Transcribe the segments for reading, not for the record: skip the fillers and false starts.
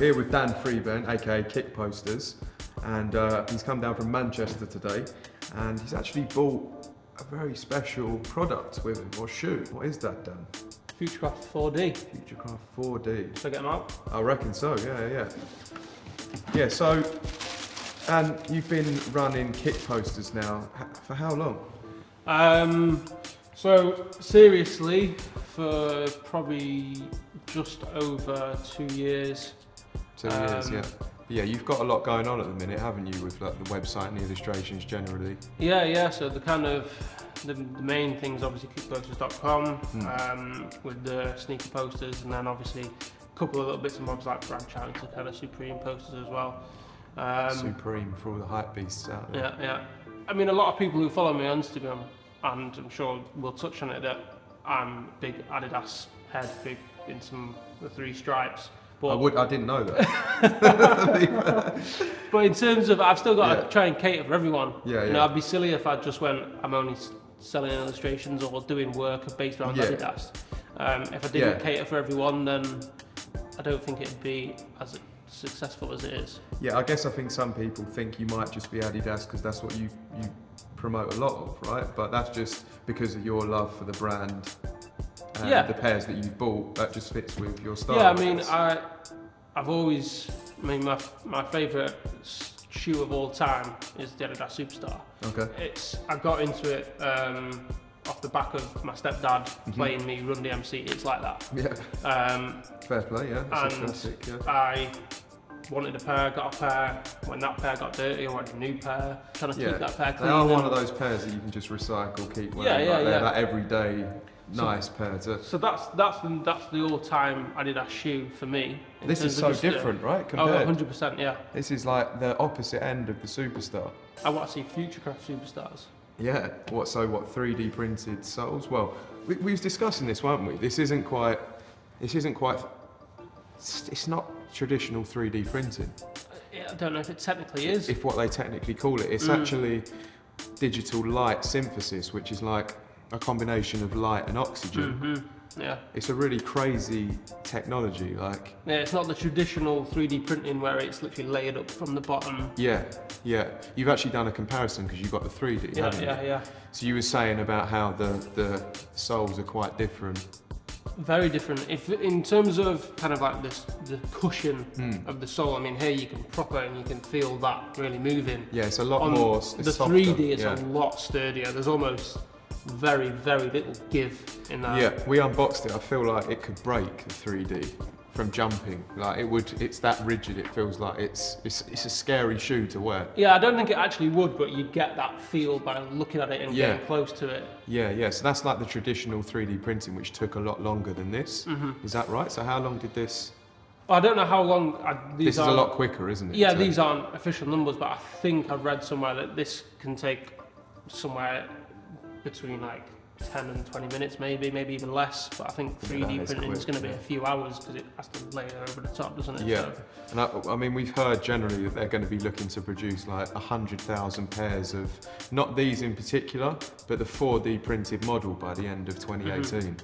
Here with Dan Freebairn, aka Kickposters, and he's come down from Manchester today, and he's actually bought a very special product with him, or shoe. What is that, Dan? Futurecraft 4D. Futurecraft 4D. Should I get them out? I reckon so, yeah. Yeah, so, and you've been running Kickposters now for how long? So seriously, for probably just over 2 years. 2 years, yeah. Yeah, you've got a lot going on at the minute, haven't you, with like the website and the illustrations generally? Yeah. So the kind of the main things, obviously, kickposters.com with the sneaker posters, and then obviously a couple of little bits and bobs like branch out into kind of Supreme posters as well. Supreme for all the hype beasts out there. Yeah. I mean, a lot of people who follow me on Instagram, and I'm sure we'll touch on it, that I'm big adidas head, big in some of the 3 stripes. But I didn't know that. But in terms of, I've still got to try and cater for everyone. Yeah. You know, I'd be silly if I just went, I'm only selling illustrations or doing work based around Adidas. If I didn't cater for everyone, then I don't think it'd be as successful as it is. Yeah, I guess I think some people think you might just be Adidas because that's what you promote a lot of, right? But that's just because of your love for the brand. The pairs that you've bought, that just fits with your style. Yeah, I mean, I've always, my favourite shoe of all time is the Adidas Superstar. Okay. I got into it off the back of my stepdad playing me Run DMC. It's like that. Yeah. Fair play, yeah. That's and classic, yeah. I wanted a pair, got a pair. When that pair got dirty, I wanted a new pair. Trying to keep that pair clean. They are one of those pairs that you can just recycle, keep wearing. They're that everyday. Nice pair too. So that's the all-time Adidas shoe for me. This is so different, right? Compared. 100%, yeah. This is like the opposite end of the Superstar. I want to see Futurecraft Superstars. Yeah. What 3D printed soles? Well, we was discussing this, weren't we? It's not traditional 3D printing. I don't know if it technically is. If what they technically call it. It's actually digital light synthesis, which is like a combination of light and oxygen. Yeah. It's a really crazy technology, like. Yeah, it's not the traditional 3D printing where it's literally layered up from the bottom. Yeah. You've actually done a comparison because you've got the 3D, haven't you? Yeah. So you were saying about how the soles are quite different. Very different. In terms of kind of like the cushion of the sole, I mean, here you can and you can feel that really moving. Yeah, it's a lot more. It's the softer, 3D is a lot sturdier. There's almost very little give in that. Yeah, we unboxed it. I feel like it could break the 3D from jumping. Like it would. It's that rigid. It feels like it's a scary shoe to wear. Yeah, I don't think it actually would, but you get that feel by looking at it and getting close to it. Yeah. So that's like the traditional 3D printing, which took a lot longer than this. Is that right? So how long did this? I don't know how long. This is a lot quicker, isn't it? Yeah, these aren't official numbers, but I think I've read somewhere that this can take somewhere between like 10 and 20 minutes, maybe even less. But I think 3D printing is going to be a few hours because it has to layer over the top, doesn't it? Yeah. So. And I mean, we've heard generally that they're going to be looking to produce like 100,000 pairs of, not these in particular, but the 4D printed model by the end of 2018.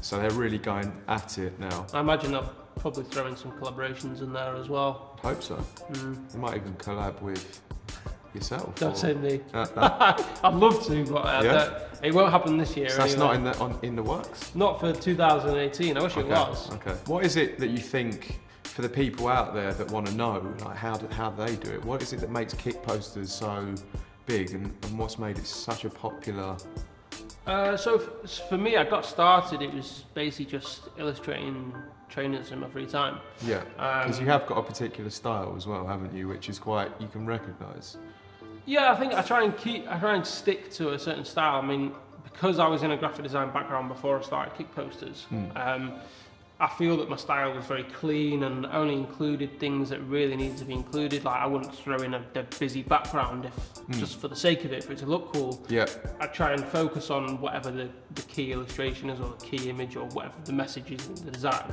So they're really going at it now. I imagine they'll probably throw in some collaborations in there as well. Hope so. They might even collab with yourself. Don't say me. I'd love to, but it won't happen this year. So that's not in the works? Not for 2018. I wish it was. Okay. What is it that you think, for the people out there that want to know, like how they do it? What is it that makes Kickposters so big, and what's made it such a popular? So for me, I got started. It was basically just illustrating trainers in my free time. Yeah. Because you have got a particular style as well, haven't you? Which is quite, you can recognise. Yeah, I think I try and stick to a certain style. I mean, because I was in a graphic design background before I started Kickposters, I feel that my style was very clean and only included things that really needed to be included. Like I wouldn't throw in a busy background just for the sake of it, for it to look cool. Yeah. I try and focus on whatever the key illustration is, or the key image, or whatever the message is in the design.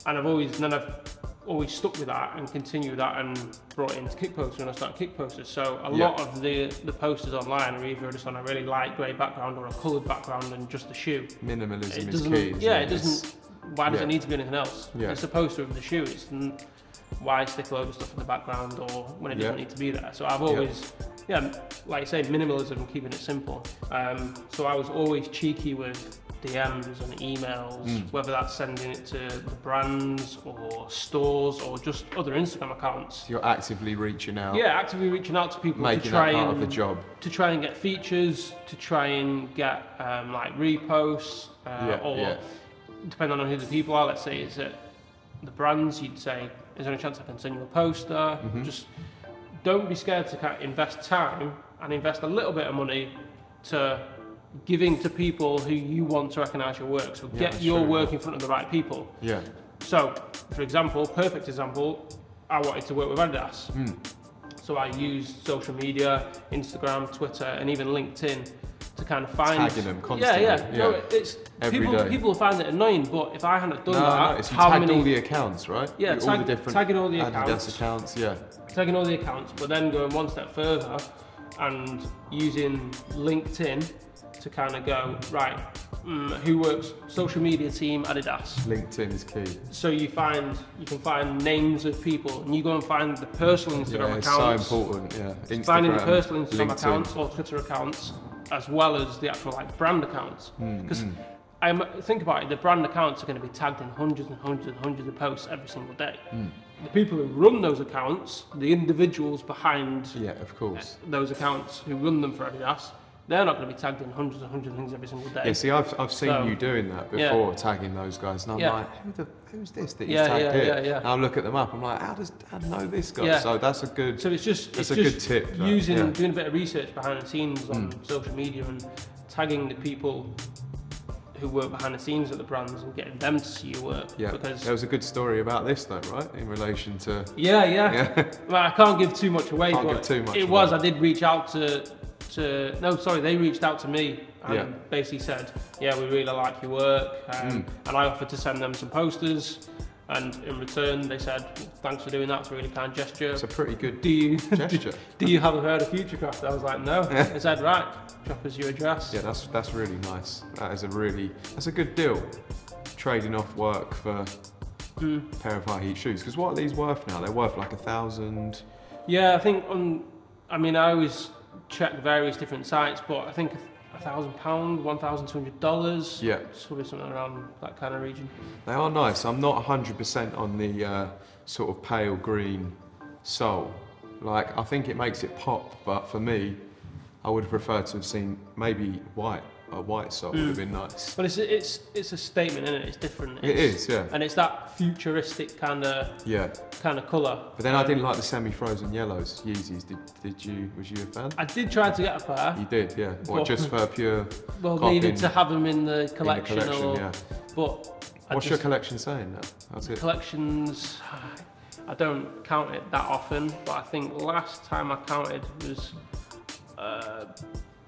And I've always stuck with that and continued that and brought it into Kickposters when I started Kickposters. So a lot of the posters online are either just on a really light grey background or a coloured background and just a shoe. Minimalism is key. Yeah, it doesn't Why does it need to be anything else? Yeah. It's supposed to be the shoe. Why stick a load of stuff in the background or when it doesn't need to be there? So I've always, like you say, minimalism, keeping it simple. So I was always cheeky with DMs and emails, whether that's sending it to the brands or stores or just other Instagram accounts. So you're actively reaching out. Yeah, actively reaching out to people making to try that part and of the job. To try and get features, to try and get like reposts, or depending on who the people are. Let's say is it the brands, you'd say, is there any chance I can send you a poster? Just don't be scared to kind of invest time and invest a little bit of money to giving to people who you want to recognise your work. So get your work in front of the right people. Yeah. So, for example, perfect example, I wanted to work with Adidas. So I used social media, Instagram, Twitter, and even LinkedIn to kind of find... Tagging them constantly. Yeah. No, it's, people find it annoying, but if I hadn't done that... No, it's you tagged all the accounts, right? Yeah, all the different tagging all the Adidas accounts, tagging all the accounts, but then going one step further and using LinkedIn to kind of go, right, who works social media team Adidas. LinkedIn is key. So you can find names of people and you go and find the personal Instagram accounts. Yeah, it's so important, Instagram, finding the personal Instagram LinkedIn. accounts or Twitter accounts as well as the actual like brand accounts. Because think about it, the brand accounts are going to be tagged in hundreds and hundreds and hundreds of posts every single day. The people who run those accounts, the individuals behind of course. Those accounts who run them for Adidas, they're not going to be tagged in hundreds and hundreds of things every single day. Yeah, see, I've seen you doing that before, tagging those guys, and I'm like, who's this that he's tagged here? And I'll look at them up, I'm like, how do I know this guy? So that's a good. So it's a good tip. Doing a bit of research behind the scenes on social media and tagging the people who work behind the scenes at the brands and getting them to see your work. Yeah, because there was a good story about this though, right? In relation to... Well, I can't give too much away, but I did reach out they reached out to me and basically said, we really like your work, and I offered to send them some posters, and in return they said, thanks for doing that, it's a really kind gesture. It's a pretty good gesture. Do you have heard of Futurecraft? I was like, no. They said, right, drop us your address. Yeah, that's really nice. That's a good deal, trading off work for a pair of high heat shoes. Because what are these worth now? They're worth like $1,000. Yeah, I think I always check various different sites, but I think £1,000, $1,200. Yeah, it's probably something around that kind of region. They are nice. I'm not 100% on the sort of pale green sole. Like, I think it makes it pop, but for me, I would have preferred to have seen maybe white. A white sole would have been nice. But it's a statement, isn't it? It's different. It is, yeah. And it's that futuristic kind of colour. But then I didn't like the semi-frozen yellows Yeezys. Was you a fan? I did try to get a pair. You did, yeah. What, just for pure? Well, needed to have them in the collection. But what's your collection saying now? How's it? Collections, I don't count it that often, but I think last time I counted was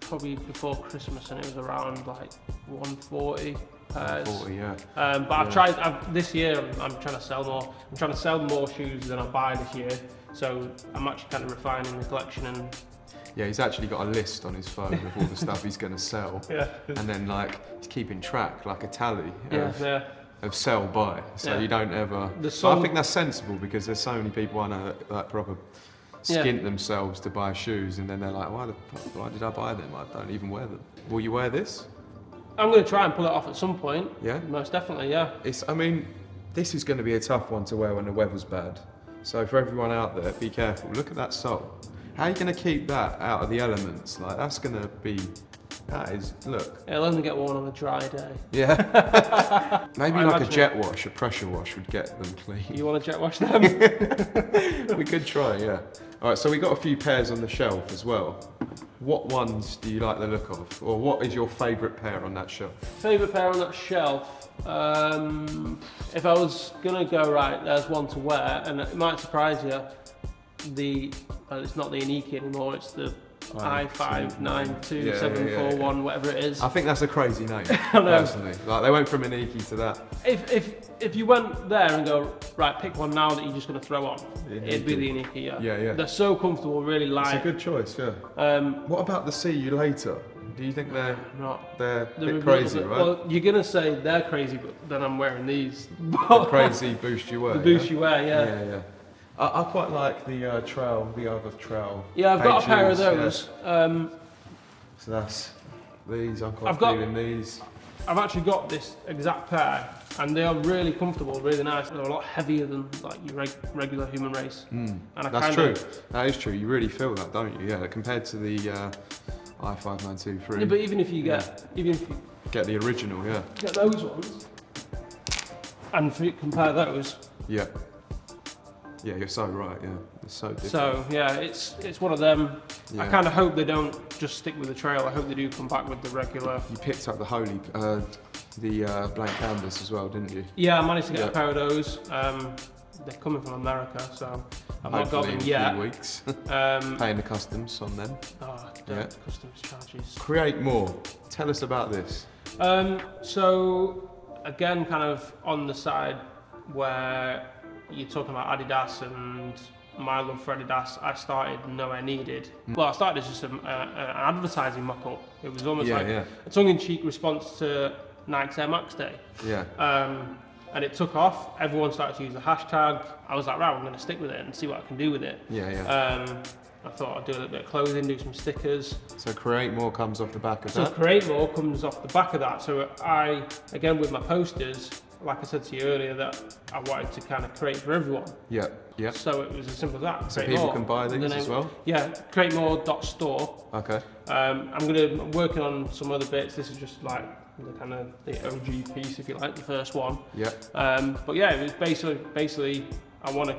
probably before Christmas, and it was around like 140 pairs. 140, yeah. But I've tried, this year I'm trying to sell more. I'm trying to sell more shoes than I buy this year. So I'm actually kind of refining the collection and... Yeah, he's actually got a list on his phone of all the stuff he's going to sell. And then like, he's keeping track, like a tally of sell, buy. So you don't ever... I think that's sensible because there's so many people I know that like proper skint themselves to buy shoes, and then they're like, why did I buy them? I don't even wear them. Will you wear this? I'm going to try and pull it off at some point. Yeah? Most definitely, yeah. I mean, this is going to be a tough one to wear when the weather's bad. So for everyone out there, be careful. Look at that sole. How are you going to keep that out of the elements? Like, that's going to be... That is, look. It'll only get worn on a dry day. Yeah. Maybe like a jet wash, a pressure wash would get them clean. You want to jet wash them? We could try, yeah. All right, so we got a few pairs on the shelf as well. What ones do you like the look of? Or what is your favourite pair on that shelf? Favourite pair on that shelf? If I was going to go, right, there's one to wear, and it might surprise you, it's not the Iniki anymore, it's the I592741, whatever it is. I think that's a crazy name, personally. Like, they went from Iniki to that. If you went there and go, right, pick one now that you're just going to throw on, it'd be the Iniki, yeah. They're so comfortable, really light. It's a good choice, yeah. What about the See You Later? Do you think they're not? They're a bit crazy, right? Well, you're gonna say they're crazy, but then I'm wearing these. The crazy boost you wear. The boost you wear, yeah. Yeah, yeah. I quite like the other trail. Yeah, I've got a pair of those. Yeah. So that's these. I'm quite feeling these. I've actually got this exact pair, and they are really comfortable, really nice. They're a lot heavier than like your regular human race. And that's true. That is true. You really feel that, don't you? Yeah, compared to the I5923. Yeah, but even if you get, get the original, yeah. Get those ones, and compare those. Yeah. Yeah, you're so right. Yeah, it's so different. So yeah, it's one of them. Yeah. I kind of hope they don't just stick with the trail. I hope they do come back with the regular. You picked up the blank canvas as well, didn't you? Yeah, I managed to get a pair of those. They're coming from America, so I've not got them yet. In a few weeks. Paying the customs on them. Oh, yeah. Customs charges. Create more. Tell us about this. So again, kind of on the side where you're talking about Adidas and my love for Adidas, I started nowhere needed. Well, I started as just an advertising mock-up. It was almost like a tongue-in-cheek response to Nike's Air Max Day. Yeah. And it took off. Everyone started to use the hashtag. I was like, right, I'm going to stick with it and see what I can do with it. Yeah, yeah. I thought I'd do a little bit of clothing, do some stickers. So Create More comes off the back of that? So Create More comes off the back of that. So I, again with my posters, like I said to you earlier, that I wanted to kind of create for everyone. Yeah, yeah. So it was as simple as that. So people can buy these as well? Yeah, createmore.store. Okay. I'm working on some other bits. This is just like the kind of the OG piece, if you like, the first one. Yeah. But yeah, it was basically I want to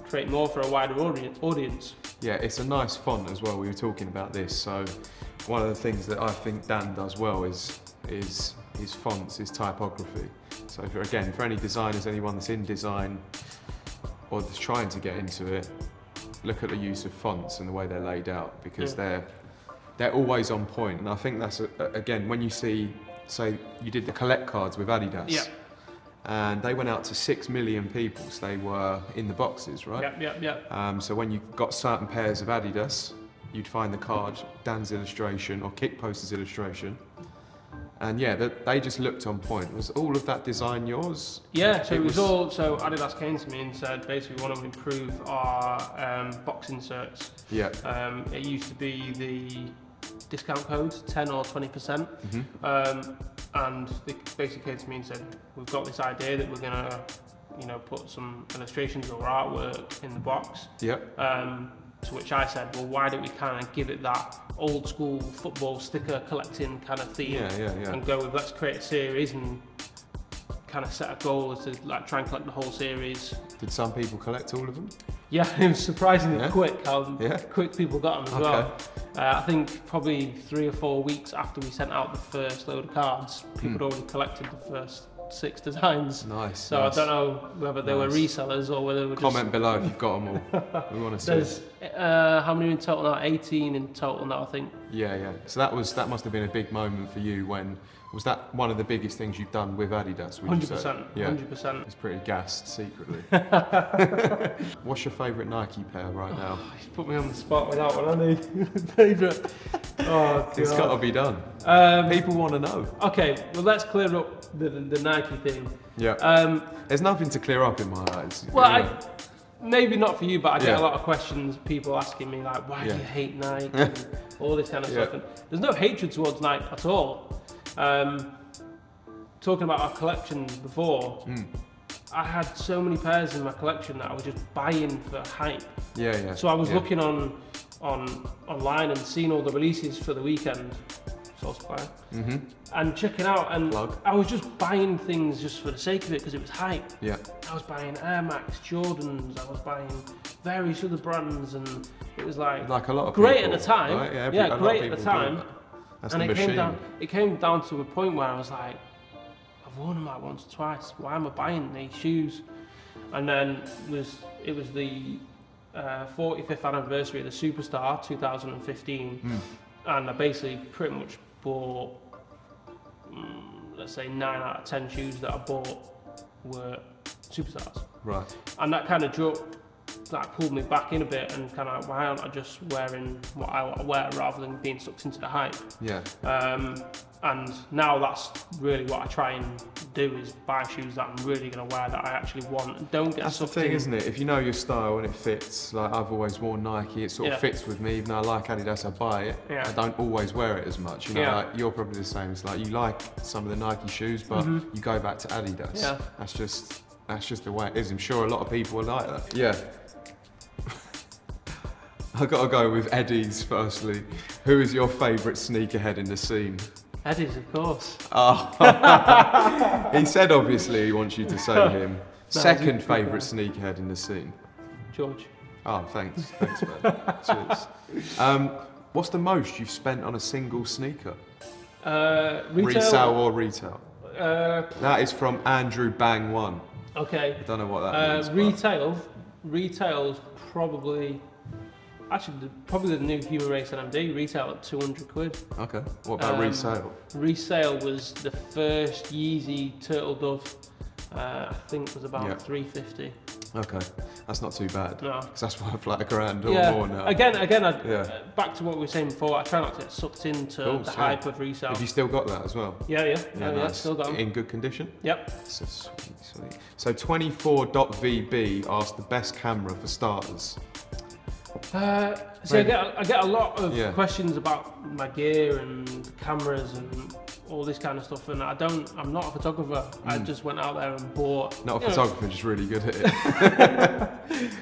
create more for a wider audience. Yeah, it's a nice font as well. We were talking about this. So one of the things that I think Dan does well is his fonts, his typography. So for any designers, anyone that's in design or that's trying to get into it, look at the use of fonts and the way they're laid out, because they're always on point. And I think that's again, when you see, say you did the collect cards with Adidas, and they went out to 6 million people, so they were in the boxes, right? Yeah. So when you got certain pairs of Adidas, you'd find the card, Dan's illustration or Kickposters illustration. And yeah, they just looked on point. Was all of that design yours? Yeah, so it was all, so Adidas came to me and said, basically we want to improve our box inserts. Yeah. It used to be the discount codes, 10 or 20%. And they basically came to me and said, we've got this idea that we're gonna, put some illustrations or artwork in the box. Yeah. To which I said, well, why don't we kind of give it that old school football sticker collecting kind of theme, and go with, let's create a series and kind of set a goal as to like try and collect the whole series. Did some people collect all of them? Yeah, it was surprisingly quick how quick people got them as well. I think probably 3 or 4 weeks after we sent out the first load of cards, people had already collected the first 6 designs. Nice. So I don't know whether they were resellers or whether they were just... Comment below if you've got them all. We want to see. There's how many in total now? 18 in total now, I think. Yeah. So that must have been a big moment for you. When was that one of the biggest things you've done with Adidas? 100%. Yeah. 100%. It's pretty gassed secretly. What's your favourite Nike pair right now? You put me on the spot with that one, hasn't he? Favourite. Oh, God. It's got to be done. People want to know. Okay, well let's clear up the Nike thing. Yeah. There's nothing to clear up in my eyes. Well, maybe not for you, but I get a lot of questions, people asking me like, why do you hate Nike and all this kind of stuff. And there's no hatred towards Nike at all. Talking about our collection before, I had so many pairs in my collection that I was just buying for hype. Yeah. So I was looking online and seeing all the releases for the weekend, Supplier, and checking out, and I was just buying things just for the sake of it because it was hype. Yeah. I was buying Air Max, Jordans, I was buying various other brands, and it was like a lot of great people, at the time. Right? Great at the time. That's and the machine. It came down to a point where I was like, I've worn them like once or twice. Why am I buying these shoes? And then it was the 45th anniversary of the Superstar, 2015, and I basically pretty much bought, let's say 9 out of 10 shoes that I bought were Superstars. Right. And that kind of drove that pulled me back in a bit and kind of, why aren't I just wearing what I want to wear rather than being sucked into the hype? Yeah. And now that's really what I try and do, is buy shoes that I'm really going to wear, that I actually want, and don't get That's the sucked thing, in. isn't it? If you know your style and it fits, like I've always worn Nike, it sort of fits with me. Even though I like Adidas, I buy it. I don't always wear it as much. You know, like you're probably the same. It's like you like some of the Nike shoes, but you go back to Adidas. Yeah. That's just the way it is. I'm sure a lot of people are like that. Yeah. I got to go with Eddie's firstly. Who is your favourite sneakerhead in the scene? Eddie's, of course. Oh. He said obviously he wants you to say him. Second favourite sneakerhead in the scene? George. Oh, thanks man. Cheers. What's the most you've spent on a single sneaker? Resale or retail? That is from Andrew Bang One. Okay. I don't know what that means. Retail's probably, actually probably the new Human Race NMD, retail at 200 quid. Okay. What about resale? Resale was the first Yeezy Turtle Dove, I think was about 350. Okay, that's not too bad. No. Because that's worth like $1,000 or more now. Again, back to what we were saying before, I try not to get sucked into the hype of resale. Have you still got that as well? Yeah, nice. still got them. In good condition? Yep. So sweet. So 24.VB asked the best camera for starters. So I get a lot of questions about my gear and cameras and all this kind of stuff, and I'm not a photographer. I just went out there and bought. Not a photographer, just really good at it.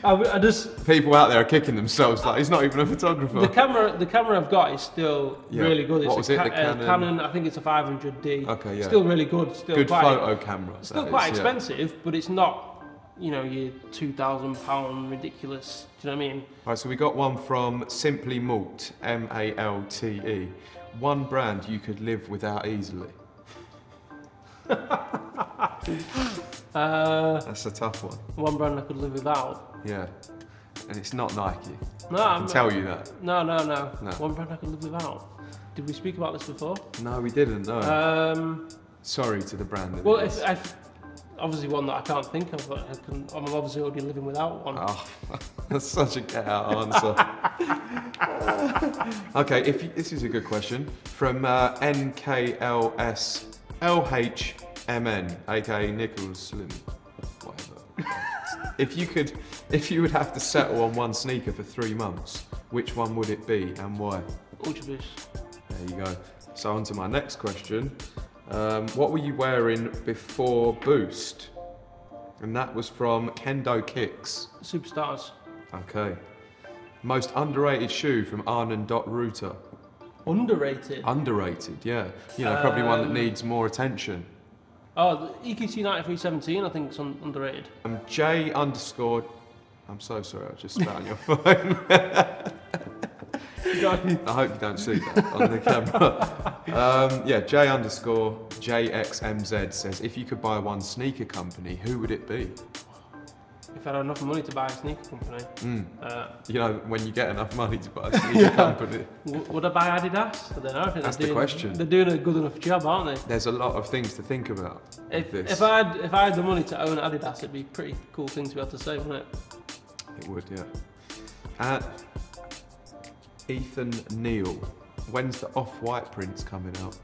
I just people out there are kicking themselves like he's not even a photographer. The camera I've got is still really good. It's what was it? The Canon. I think it's a 500D. Okay, yeah. Still really good. Still good quite, photo camera. Still quite expensive, but it's not, you know, your £2,000 ridiculous. Do you know what I mean? Right, so we got one from Simply Malt, MALTE. One brand you could live without easily. That's a tough one. One brand I could live without. Yeah, and it's not Nike. No, I can tell you that. No. One brand I could live without. Did we speak about this before? No, we didn't. No. Sorry to the brand. Well, if obviously one that I can't think of, but I'm obviously already living without one. Oh, that's such a get out answer. Okay, this is a good question from NKLSLHMN, aka Nichols Slim, whatever. If you would have to settle on one sneaker for 3 months, which one would it be and why? Ultraboost. There you go. So on to my next question. What were you wearing before Boost? And that was from Kendo Kicks. Superstars. Okay. Most underrated shoe from Arnon.Router. Underrated? Underrated, yeah. You know, probably one that needs more attention. Oh, the EQT 9317, I think it's underrated. J_. I'm so sorry, I just spat on your phone. I hope you don't see that on the camera. J_JXMZ says, if you could buy one sneaker company, who would it be? If I had enough money to buy a sneaker company. You know, when you get enough money to buy a sneaker company. Would I buy Adidas? I don't know. I think that's the question. They're doing a good enough job, aren't they? There's a lot of things to think about. If I had the money to own Adidas, it'd be a pretty cool thing to be able to say, wouldn't it? It would, yeah. Ethan Neal, when's the Off-White prints coming out?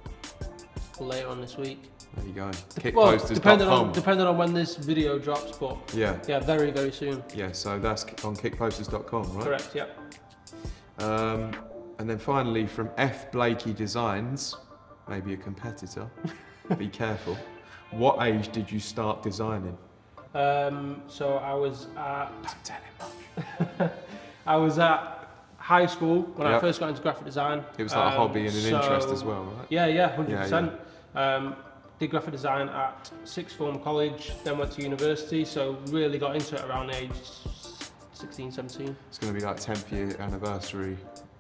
Later on this week. There you go. Kickposters.com. Depending on when this video drops, but yeah, very, very soon. Yeah, so that's on kickposters.com, right? Correct, yeah. And then finally from F Blakey Designs, maybe a competitor, be careful. What age did you start designing? So I was at... Don't tell him much. I was at high school when I first got into graphic design. It was like a hobby and an interest as well, right? Yeah, 100%. Did graphic design at sixth form college, then went to university, so really got into it around age 16, 17. It's going to be like 10th year anniversary.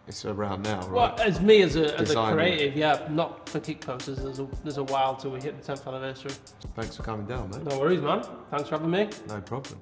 It's around now, right? Well, as me as a creative, not for Kickposters. There's a while till we hit the 10th anniversary. Thanks for coming down, mate. No worries, man. Thanks for having me. No problem.